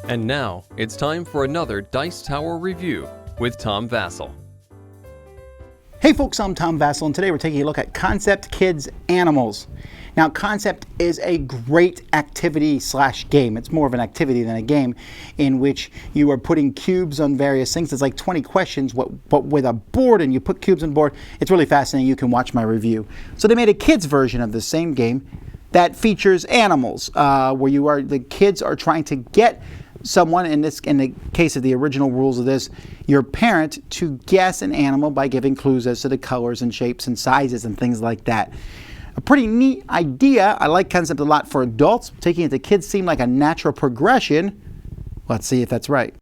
And now, it's time for another Dice Tower review with Tom Vasel. Hey folks, I'm Tom Vasel, and today we're taking a look at Concept Kids Animals. Now, Concept is a great activity / game. It's more of an activity than a game, in which you are putting cubes on various things. It's like 20 questions, but with a board, and you put cubes on the board. It's really fascinating. You can watch my review. So they made a kids version of the same game that features animals, where the kids are trying to get someone, in the case of the original rules of this, your parent, to guess an animal by giving clues as to the colors and shapes and sizes and things like that. A pretty neat idea. I like Concept a lot for adults. Taking it to kids seemed like a natural progression. Let's see if that's right.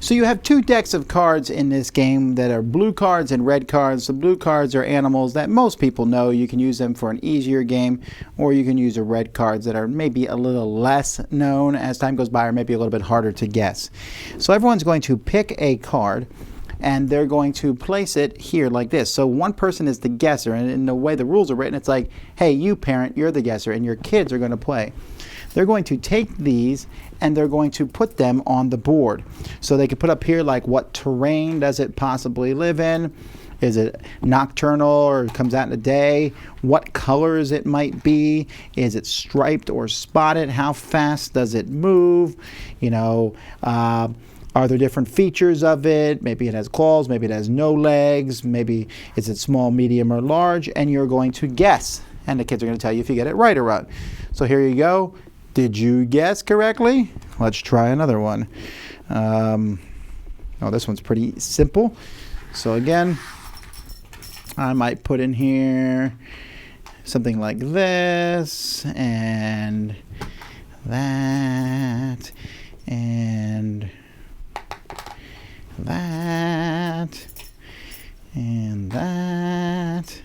So you have two decks of cards in this game that are blue cards and red cards. The blue cards are animals that most people know. You can use them for an easier game, or you can use the red cards that are maybe a little less known as time goes by, or maybe a little bit harder to guess. So everyone's going to pick a card, and they're going to place it here like this. So one person is the guesser, and in the way the rules are written, it's like, hey, you parent, you're the guesser, and your kids are going to play. They're going to take these and they're going to put them on the board. So they could put up here like, what terrain does it possibly live in? Is it nocturnal or comes out in the day? What colors it might be? Is it striped or spotted? How fast does it move? Are there different features of it? Maybe it has claws, maybe it has no legs, maybe is it small, medium, or large? And you're going to guess. And the kids are going to tell you if you get it right or wrong. So here you go. Did you guess correctly? Let's try another one. This one's pretty simple. So again, I might put in here something like this, and that, and that, and that,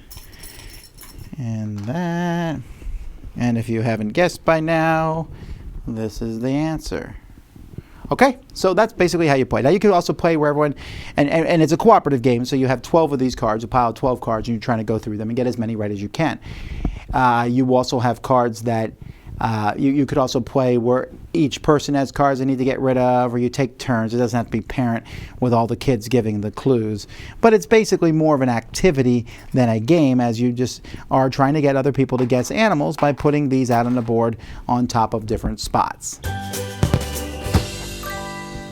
and that. And if you haven't guessed by now, this is the answer. Okay, so that's basically how you play. Now you can also play where everyone, and it's a cooperative game, so you have 12 of these cards, a pile of 12 cards, and you're trying to go through them and get as many right as you can. You also have cards that you could also play where each person has cards they need to get rid of, or you take turns. It doesn't have to be parent with all the kids giving the clues. But it's basically more of an activity than a game, as you just are trying to get other people to guess animals by putting these out on the board on top of different spots.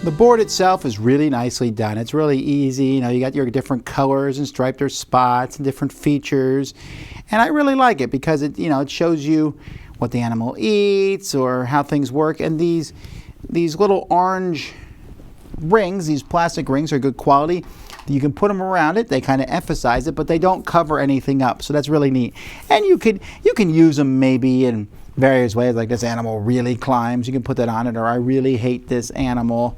The board itself is really nicely done. It's really easy. You got your different colors and striped or spots and different features. And I really like it because it shows you what the animal eats or how things work. And these little orange rings, these plastic rings, are good quality. You can put them around it. They kind of emphasize it, but they don't cover anything up. So that's really neat. And you can use them maybe in various ways, like this animal really climbs. You can put that on it, or I really hate this animal,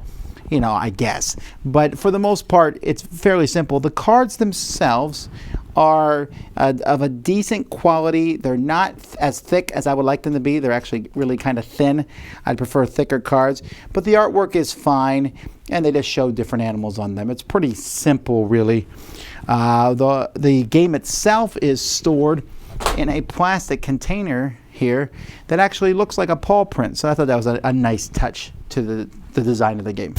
I guess. But for the most part, it's fairly simple. The cards themselves are of a decent quality. They're not as thick as I would like them to be. They're actually really kind of thin. I'd prefer thicker cards. But the artwork is fine, and they just show different animals on them. It's pretty simple, really. The game itself is stored in a plastic container here that actually looks like a paw print. So I thought that was a nice touch to the design of the game.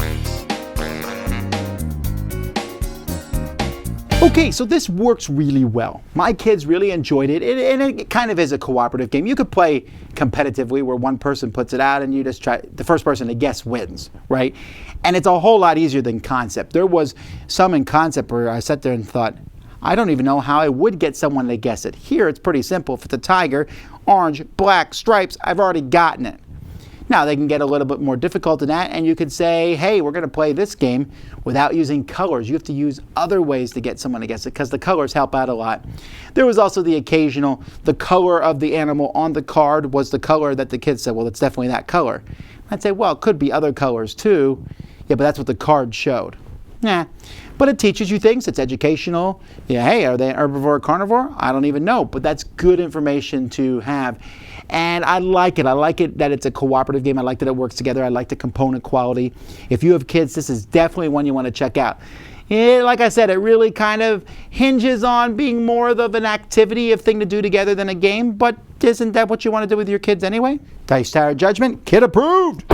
Okay, so this works really well. My kids really enjoyed it, and it kind of is a cooperative game. You could play competitively where one person puts it out and you just try, the first person to guess wins, right? And it's a whole lot easier than Concept. There was some in Concept where I sat there and thought, I don't even know how I would get someone to guess it. Here, it's pretty simple. If it's a tiger, orange, black, stripes, I've already gotten it. Now, they can get a little bit more difficult than that, and you could say, hey, we're going to play this game without using colors. You have to use other ways to get someone to guess it, because the colors help out a lot. There was also the occasional, the color of the animal on the card was the color that the kids said, well, it's definitely that color. I'd say, well, it could be other colors too. Yeah, but that's what the card showed. Nah. But it teaches you things. It's educational. Yeah, hey, are they an herbivore or carnivore? I don't even know, but that's good information to have. And I like it. I like it that it's a cooperative game. I like that it works together. I like the component quality. If you have kids, this is definitely one you want to check out. Like I said, it really kind of hinges on being more of an activity, a thing to do together than a game. But isn't that what you want to do with your kids anyway? Dice Tower Judgment, kid approved!